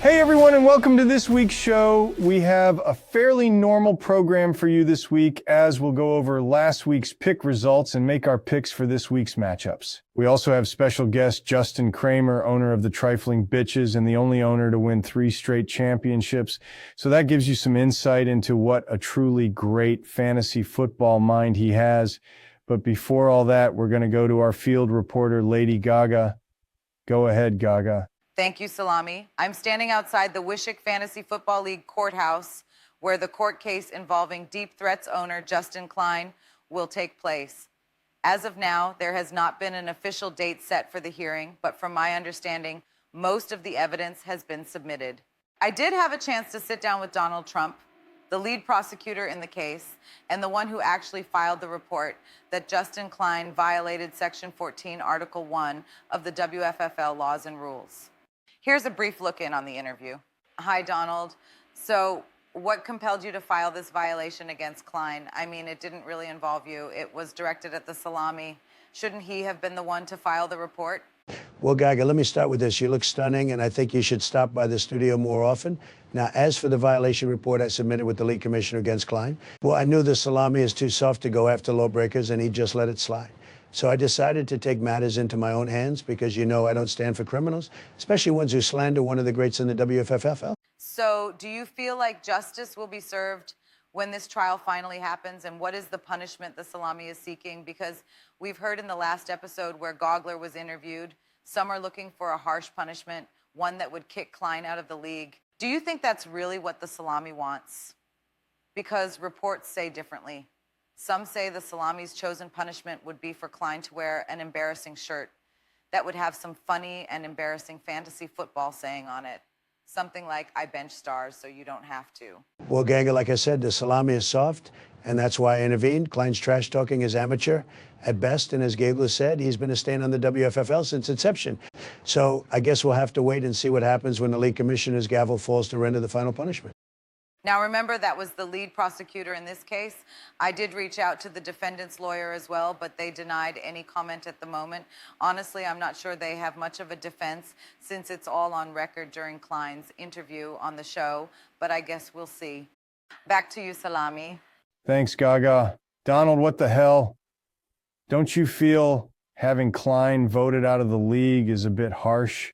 Hey everyone, and welcome to this week's show. We have a fairly normal program for you this week, as we'll go over last week's pick results and make our picks for this week's matchups. We also have special guest Justin Kramer, owner of the Trifling Bitches and the only owner to win 3 straight championships. So that gives you some insight into what a truly great fantasy football mind he has. But before all that, we're going to go to our field reporter, Lady Gaga. Go ahead, Gaga. Thank you, Salami. I'm standing outside the Wishick Fantasy Football League courthouse, where the court case involving Deep Threats owner Justin Klein will take place. As of now, there has not been an official date set for the hearing, but from my understanding, most of the evidence has been submitted. I did have a chance to sit down with Donald Trump, the lead prosecutor in the case, and the one who actually filed the report that Justin Klein violated Section 14, Article 1 of the WFFL laws and rules. Here's a brief look in on the interview. Hi, Donald. So what compelled you to file this violation against Klein? I mean, it didn't really involve you. It was directed at the Salami. Shouldn't he have been the one to file the report? Well, Gaga, let me start with this. You look stunning, and I think you should stop by the studio more often. Now, as for the violation report I submitted with the lead commissioner against Klein, well, I knew the Salami is too soft to go after lawbreakers, and he just let it slide. So I decided to take matters into my own hands because, you know, I don't stand for criminals, especially ones who slander one of the greats in the WFFL. So do you feel like justice will be served when this trial finally happens? And what is the punishment the Salami is seeking? Because we've heard in the last episode where Gogler was interviewed, some are looking for a harsh punishment, one that would kick Klein out of the league. Do you think that's really what the Salami wants? Because reports say differently. Some say the Salami's chosen punishment would be for Klein to wear an embarrassing shirt that would have some funny and embarrassing fantasy football saying on it. Something like, I bench stars so you don't have to. Well, Gaga, like I said, the Salami is soft, and that's why I intervened. Klein's trash talking is amateur at best, and as Gabler said, he's been a stain on the WFFL since inception. So I guess we'll have to wait and see what happens when the league commissioner's gavel falls to render the final punishment. Now, remember, that was the lead prosecutor in this case. I did reach out to the defendant's lawyer as well, but they denied any comment at the moment. Honestly, I'm not sure they have much of a defense since it's all on record during Klein's interview on the show, but I guess we'll see. Back to you, Salami. Thanks, Gaga. Donald, what the hell? Don't you feel having Klein voted out of the league is a bit harsh?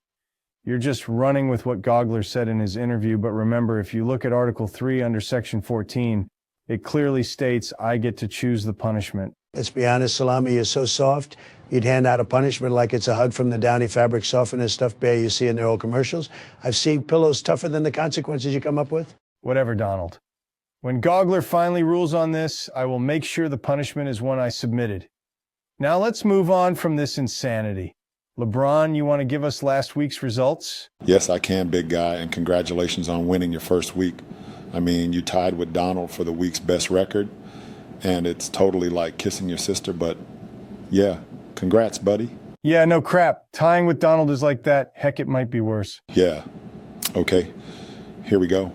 You're just running with what Gogler said in his interview, but remember, if you look at Article 3 under Section 14, it clearly states I get to choose the punishment. Let's be honest, Salami is so soft, you'd hand out a punishment like it's a hug from the Downy fabric softener stuffed bear you see in their old commercials. I've seen pillows tougher than the consequences you come up with. Whatever, Donald. When Gogler finally rules on this, I will make sure the punishment is one I submitted. Now let's move on from this insanity. Lebron, you want to give us last week's results? Yes, I can, big guy, and congratulations on winning your first week. I mean, you tied with Donald for the week's best record, and it's totally like kissing your sister, but yeah, congrats, buddy. Yeah, no crap. Tying with Donald is like that. Heck, it might be worse. Yeah. Okay, here we go.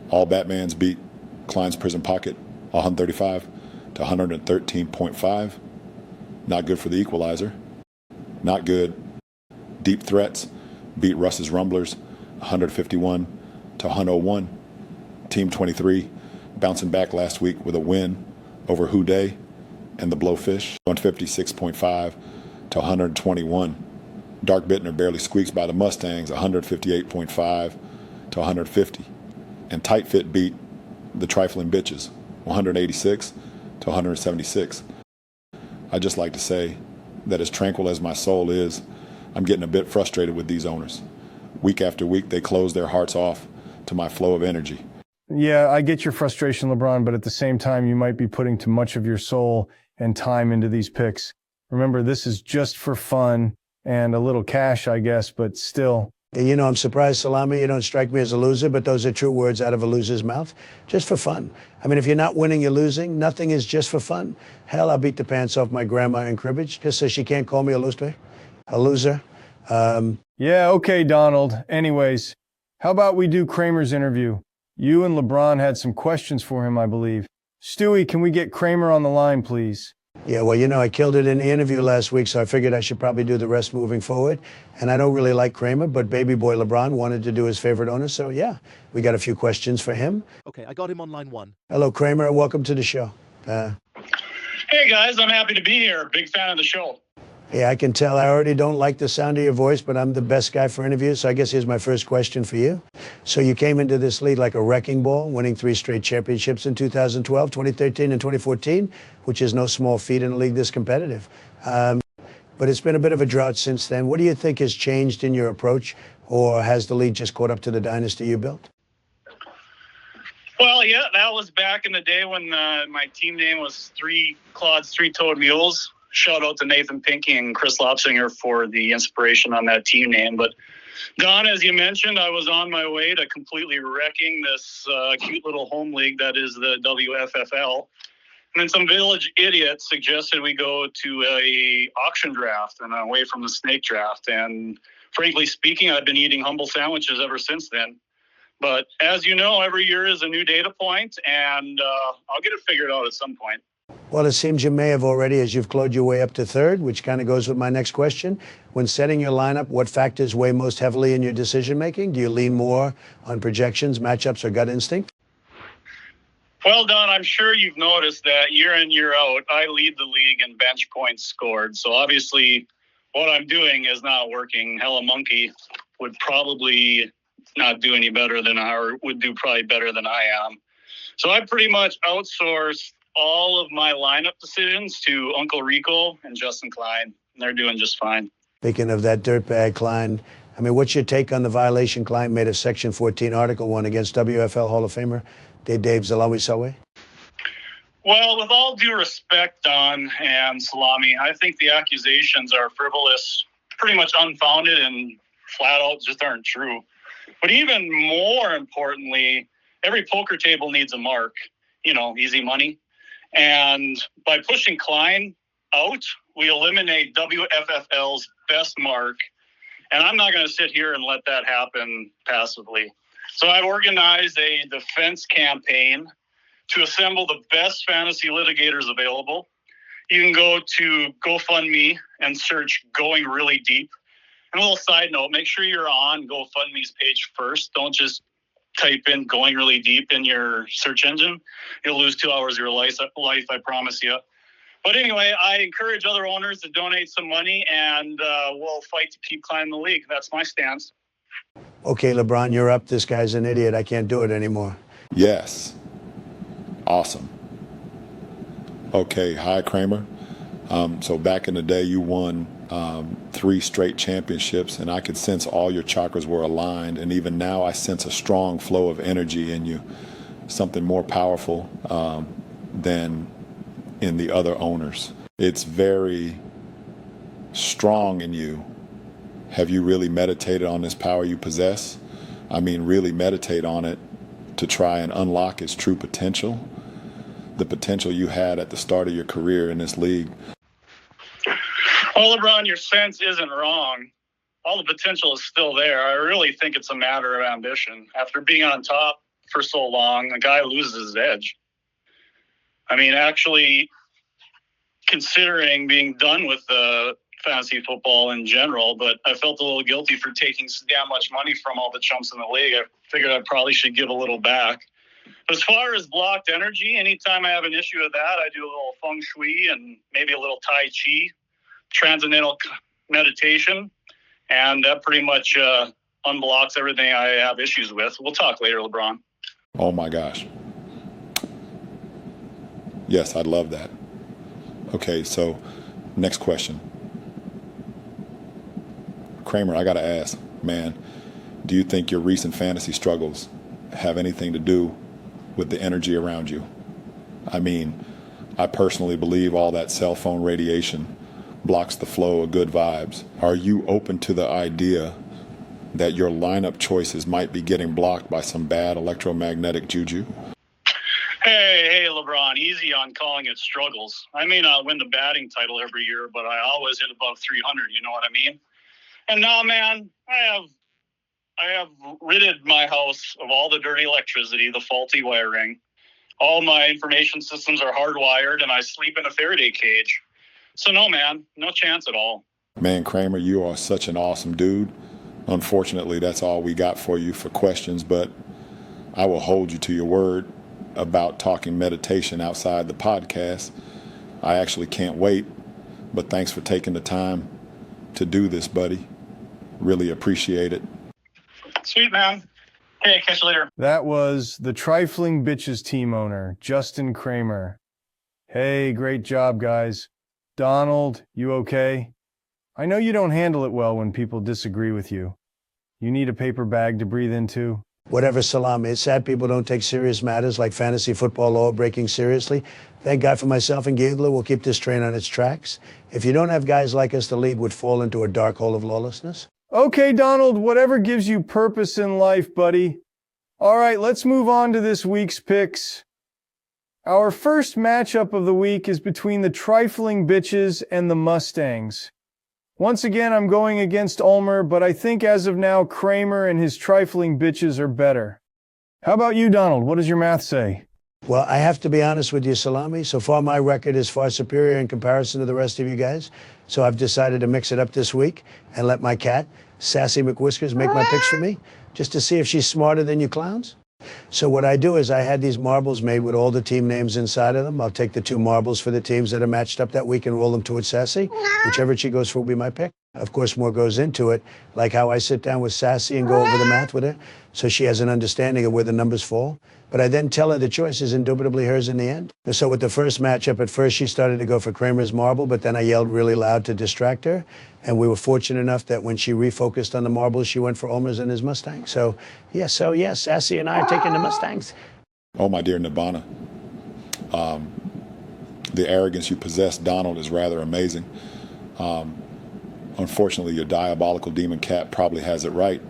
All Batmans beat Klein's Prison Pocket, 135 to 113.5. Not good for the equalizer. Not good. Deep Threats beat Russ's Rumblers 151 to 101. Team 23 bouncing back last week with a win over Who Dey and the Blowfish 156.5 to 121. Dark Bittner barely squeaks by the Mustangs 158.5 to 150. And Tight Fit beat the Trifling Bitches 186 to 176. I'd just like to say that as tranquil as my soul is, I'm getting a bit frustrated with these owners. Week after week, they close their hearts off to my flow of energy. Yeah, I get your frustration, LeBron, but at the same time, you might be putting too much of your soul and time into these picks. Remember, this is just for fun and a little cash, I guess, but still. You know, I'm surprised, Salami, you don't strike me as a loser, but those are true words out of a loser's mouth. Just for fun. I mean, if you're not winning, you're losing. Nothing is just for fun. Hell, I'll beat the pants off my grandma in cribbage just so she can't call me a loser. A loser. Yeah, okay, Donald. Anyways, how about we do Kramer's interview? You and LeBron had some questions for him, I believe. Stewie, can we get Kramer on the line, please? Yeah, well, you know, I killed it in the interview last week, so I figured I should probably do the rest moving forward. And I don't really like Kramer, but baby boy Lebron wanted to do his favorite owner. So, yeah, we got a few questions for him. Okay, I got him on line one. Hello, Kramer, and welcome to the show. Hey, guys, I'm happy to be here. Big fan of the show. Yeah, I can tell I already don't like the sound of your voice, but I'm the best guy for interviews. So I guess here's my first question for you. So you came into this league like a wrecking ball, winning 3 straight championships in 2012, 2013, and 2014, which is no small feat in a league this competitive. But it's been a bit of a drought since then. What do you think has changed in your approach, or has the league just caught up to the dynasty you built? Well, yeah, that was back in the day when my team name was Three Claude's Three-Toed Mules. Shout out to Nathan Pinky and Chris Lopsinger for the inspiration on that team name. But Don, as you mentioned, I was on my way to completely wrecking this cute little home league that is the WFFL. And then some village idiot suggested we go to a auction draft and away from the snake draft. And frankly speaking, I've been eating humble sandwiches ever since then. But as you know, every year is a new data point, and I'll get it figured out at some point. Well, it seems you may have already, as you've clawed your way up to third, which kind of goes with my next question. When setting your lineup, what factors weigh most heavily in your decision-making? Do you lean more on projections, matchups, or gut instinct? Well, Don, I'm sure you've noticed that year in, year out, I lead the league in bench points scored. So obviously what I'm doing is not working. Hella Monkey would probably not do any better than I, or would do probably better than I am. So I pretty much outsourced all of my lineup decisions to Uncle Rico and Justin Klein. And they're doing just fine. Speaking of that dirtbag Klein, I mean, what's your take on the violation Klein made of Section 14, Article 1 against WFL Hall of Famer Dave Salami? Well, with all due respect, Don and Salami, I think the accusations are frivolous, pretty much unfounded, and flat out just aren't true. But even more importantly, every poker table needs a mark, easy money. And by pushing Klein out, we eliminate WFFL's best mark. And I'm not going to sit here and let that happen passively. So I've organized a defense campaign to assemble the best fantasy litigators available. You can go to GoFundMe and search Going Really Deep. And a little side note, make sure you're on GoFundMe's page first. Don't just type in Going Really Deep in your search engine. You'll lose 2 hours of your life, I promise you. But anyway, I encourage other owners to donate some money, and we'll fight to keep climbing the league. That's my stance. Okay, LeBron, you're up. This guy's an idiot. I can't do it anymore. Yes. Awesome. Okay, hi, Kramer. So back in the day, you won 3 straight championships, and I could sense all your chakras were aligned. And even now, I sense a strong flow of energy in you, something more powerful than in the other owners. It's very strong in you. Have you really meditated on this power you possess? I mean, really meditate on it to try and unlock its true potential, the potential you had at the start of your career in this league. Well, LeBron, your sense isn't wrong. All the potential is still there. I really think it's a matter of ambition. After being on top for so long, a guy loses his edge. I mean, actually, considering being done with fantasy football in general, but I felt a little guilty for taking so damn much money from all the chumps in the league. I figured I probably should give a little back. But as far as blocked energy, anytime I have an issue with that, I do a little feng shui and maybe a little tai chi, transcendental meditation, and that pretty much unblocks everything I have issues with. We'll talk later, LeBron. Oh my gosh. Yes, I'd love that. Okay, so next question. Kramer, I got to ask, man, do you think your recent fantasy struggles have anything to do with the energy around you? I mean, I personally believe all that cell phone radiation blocks the flow of good vibes. Are you open to the idea that your lineup choices might be getting blocked by some bad electromagnetic juju? Hey, LeBron, easy on calling it struggles. I may not win the batting title every year, but I always hit above 300, you know what I mean? And now, man, I have ridded my house of all the dirty electricity, the faulty wiring. all my information systems are hardwired, and I sleep in a Faraday cage. So no, man, no chance at all. Man, Kramer, you are such an awesome dude. Unfortunately, that's all we got for you for questions, but I will hold you to your word about talking meditation outside the podcast. I actually can't wait, but thanks for taking the time to do this, buddy. Really appreciate it. Sweet, man. Hey, catch you later. That was the Trifling Bitches team owner, Justin Kramer. Hey, great job, guys. Donald, you okay? I know you don't handle it well when people disagree with you. You need a paper bag to breathe into? Whatever, Salami. It's sad people don't take serious matters like fantasy football law breaking seriously. Thank God for myself and Giegler. We'll keep this train on its tracks. If you don't have guys like us to lead, we'd fall into a dark hole of lawlessness. Okay, Donald, whatever gives you purpose in life, buddy. All right, let's move on to this week's picks. Our first matchup of the week is between the Trifling Bitches and the Mustangs. Once again, I'm going against Ulmer, but I think as of now, Kramer and his Trifling Bitches are better. How about you, Donald? What does your math say? Well, I have to be honest with you, Salami. So far, my record is far superior in comparison to the rest of you guys. So I've decided to mix it up this week and let my cat, Sassy McWhiskers, make my picks for me, just to see if she's smarter than you clowns. So what I do is I had these marbles made with all the team names inside of them. I'll take the 2 marbles for the teams that are matched up that week and roll them towards Sassy. Whichever she goes for will be my pick. Of course, more goes into it, like how I sit down with Sassy and go over the math with her, so she has an understanding of where the numbers fall. But I then tell her the choice is indubitably hers in the end. And so with the first matchup, at first she started to go for Kramer's marble, but then I yelled really loud to distract her. And we were fortunate enough that when she refocused on the marbles, she went for Ulmer's and his Mustang. So yes, Sassy and I are taking the Mustangs. Oh, my dear Nibbana, the arrogance you possess, Donald, is rather amazing. Unfortunately, your diabolical demon cat probably has it right.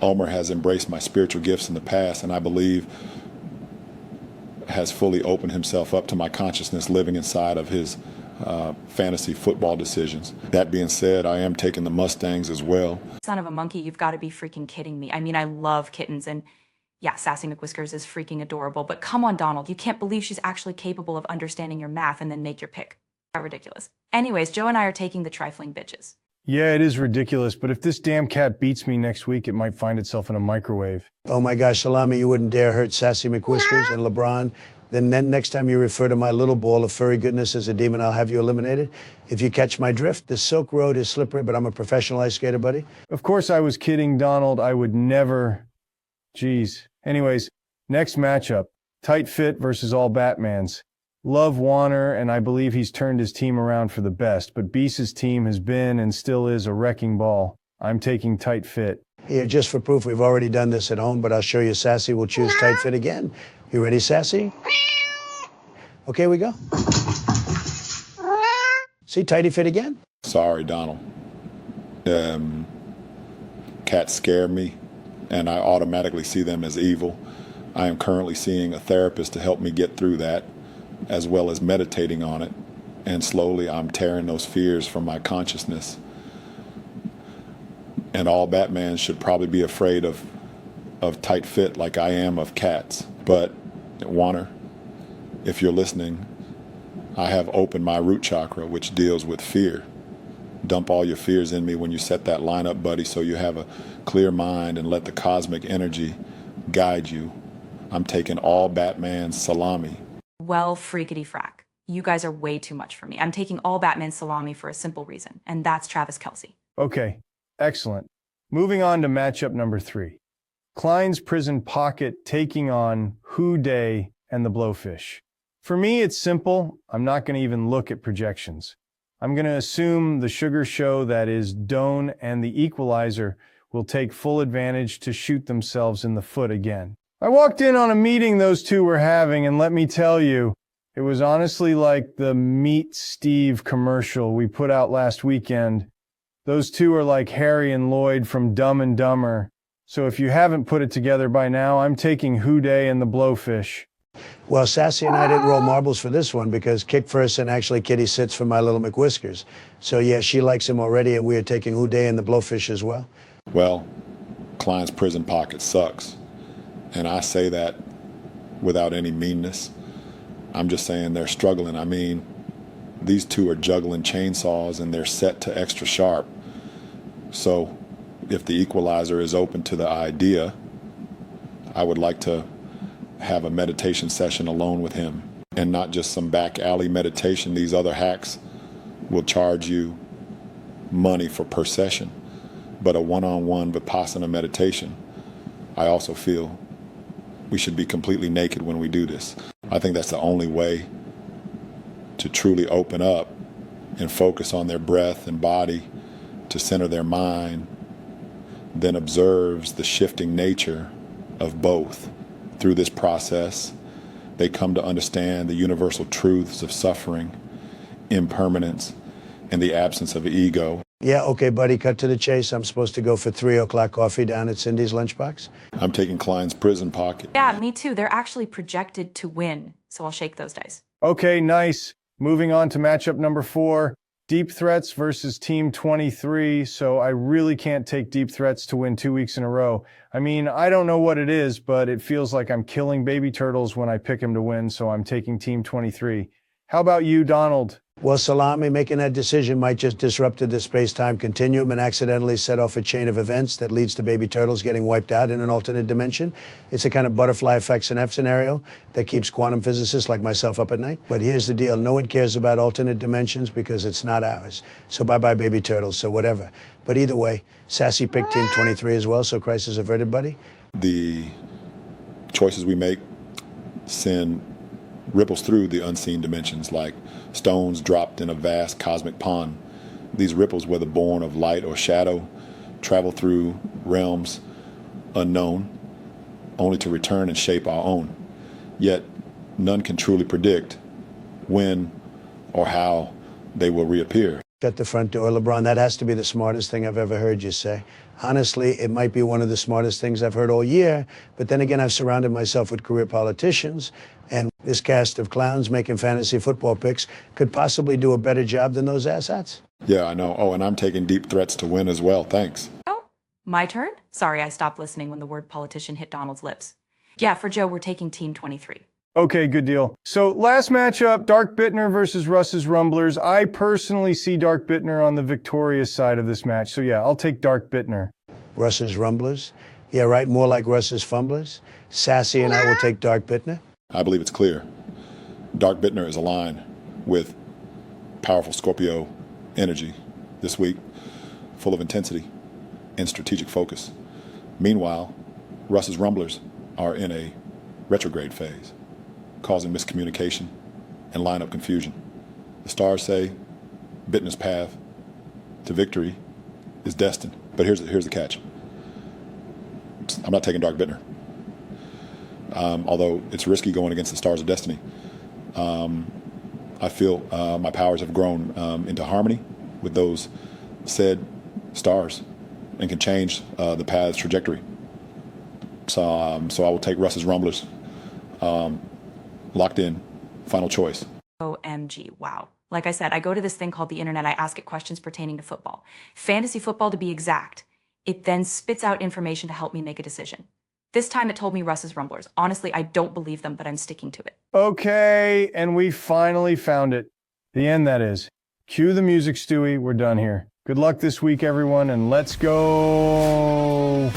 Ulmer has embraced my spiritual gifts in the past, and I believe has fully opened himself up to my consciousness living inside of his fantasy football decisions. That being said, I am taking the Mustangs as well. Son of a monkey, you've got to be freaking kidding me. I mean, I love kittens, and yeah, Sassy McWhiskers is freaking adorable, but come on, Donald, you can't believe she's actually capable of understanding your math and then make your pick. How ridiculous. Anyways, Joe and I are taking the Trifling Bitches. Yeah, it is ridiculous, but if this damn cat beats me next week, it might find itself in a microwave. Oh my gosh, Salami, you wouldn't dare hurt Sassy McWhiskers and Lebron. Then next time you refer to my little ball of furry goodness as a demon, I'll have you eliminated. If you catch my drift, the Silk Road is slippery, but I'm a professional ice skater, buddy. Of course I was kidding, Donald. I would never... Jeez. Anyways, next matchup. Tight Fit versus all Batmans. Love Warner, and I believe he's turned his team around for the best, but Beast's team has been and still is a wrecking ball. I'm taking Tight Fit. Here, just for proof, we've already done this at home, but I'll show you Sassy will choose Tight Fit again. You ready, Sassy? Okay, we go. See, Tighty Fit again? Sorry, Donald. Cats scare me, and I automatically see them as evil. I am currently seeing a therapist to help me get through that, as well as meditating on it, and slowly I'm tearing those fears from my consciousness. And all Batmans should probably be afraid of Tight Fit like I am of cats. But, Warner, if you're listening, I have opened my root chakra, which deals with fear. Dump all your fears in me when you set that line up, buddy, so you have a clear mind and let the cosmic energy guide you. I'm taking all Batman's Salami. Well, freakity frack. You guys are way too much for me. I'm taking all Batman's Salami for a simple reason, and that's Travis Kelce. Okay, excellent. Moving on to matchup number 3. Klein's Prison Pocket taking on Who Day and the Blowfish. For me, it's simple. I'm not going to even look at projections. I'm going to assume the sugar show that is Doan and the Equalizer will take full advantage to shoot themselves in the foot again. I walked in on a meeting those two were having, and let me tell you, it was honestly like the Meet Steve commercial we put out last weekend. Those two are like Harry and Lloyd from Dumb and Dumber. So if you haven't put it together by now, I'm taking Who Day and the Blowfish. Well, Sassy and I didn't roll marbles for this one because Kick first and actually Kitty sits for my little McWhiskers. So yeah, she likes him already, and we are taking Who Day and the Blowfish as well. Well, Klein's Prison Pocket sucks. And I say that without any meanness. I'm just saying they're struggling. I mean, these two are juggling chainsaws and they're set to extra sharp. So if the equalizer is open to the idea, I would like to have a meditation session alone with him, and not just some back alley meditation. These other hacks will charge you money per session, but a one-on-one Vipassana meditation, I also feel we should be completely naked when we do this. I think that's the only way to truly open up and focus on their breath and body, to center their mind, then observes the shifting nature of both. Through this process, they come to understand the universal truths of suffering, impermanence, and the absence of ego. Yeah, okay, buddy, cut to the chase. I'm supposed to go for 3 o'clock coffee down at Cindy's lunchbox. I'm taking Klein's prison pocket. Yeah, me too. They're actually projected to win, so I'll shake those dice. Okay, nice. Moving on to matchup number 4, Deep Threats versus Team 23. So I really can't take Deep Threats to win 2 weeks in a row. I mean, I don't know what it is, but it feels like I'm killing baby turtles when I pick him to win, so I'm taking Team 23. How about you, Donald? Well, Salami, making that decision might just disrupt the space-time continuum and accidentally set off a chain of events that leads to baby turtles getting wiped out in an alternate dimension. It's a kind of butterfly effects in F scenario that keeps quantum physicists like myself up at night. But here's the deal. No one cares about alternate dimensions because it's not ours. So bye-bye, baby turtles, so whatever. But either way, Sassy picked Team 23 as well, so crisis averted, buddy. The choices we make send ripples through the unseen dimensions like stones dropped in a vast cosmic pond. These ripples, whether born of light or shadow, travel through realms unknown, only to return and shape our own. Yet none can truly predict when or how they will reappear. Shut the front door, Lebron. That has to be the smartest thing I've ever heard you say. Honestly, it might be one of the smartest things I've heard all year, but then again, I've surrounded myself with career politicians, and this cast of clowns making fantasy football picks could possibly do a better job than those asshats. Yeah, I know. Oh, and I'm taking Deep Threats to win as well. Thanks. Oh, my turn? Sorry, I stopped listening when the word politician hit Donald's lips. Yeah, for Joe, we're taking Team 23. Okay, good deal. So last matchup, Dark Bittner versus Russ's Rumblers. I personally see Dark Bittner on the victorious side of this match. So yeah, I'll take Dark Bittner. Russ's Rumblers? Yeah, right, more like Russ's Fumblers. Sassy and I will take Dark Bittner. I believe it's clear. Dark Bittner is aligned with powerful Scorpio energy this week, full of intensity and strategic focus. Meanwhile, Russ's Rumblers are in a retrograde phase, causing miscommunication and lineup confusion. The stars say Bittner's path to victory is destined. But here's the catch. I'm not taking Dark Bittner. Although it's risky going against the stars of destiny. I feel my powers have grown into harmony with those said stars and can change the path's trajectory. So I will take Russ's Rumblers. Locked in. Final choice. OMG, wow. Like I said, I go to this thing called the internet. I ask it questions pertaining to football. Fantasy football, to be exact. It then spits out information to help me make a decision. This time it told me Russ's Rumblers. Honestly, I don't believe them, but I'm sticking to it. Okay, and we finally found it. The end, that is. Cue the music, Stewie. We're done here. Good luck this week, everyone, and let's go.